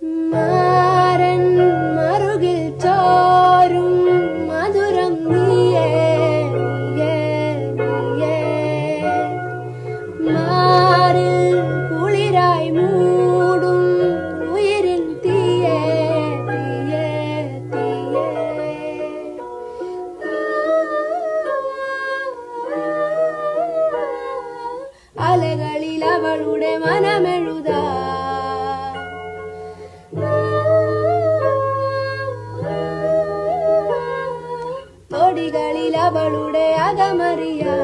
മാരൻ മറുകിൽ ചോരും മധുരം നീയേ നീയേ നീയേ മാറിൽ കുളിരായി മൂടും ഉയിരിൻ തീയേ തീയേ തീയേ അലകളിൽ അവളുടെ മനമെഴുതാ തൊടികളിൽ അവളുടെ അകമറിയാ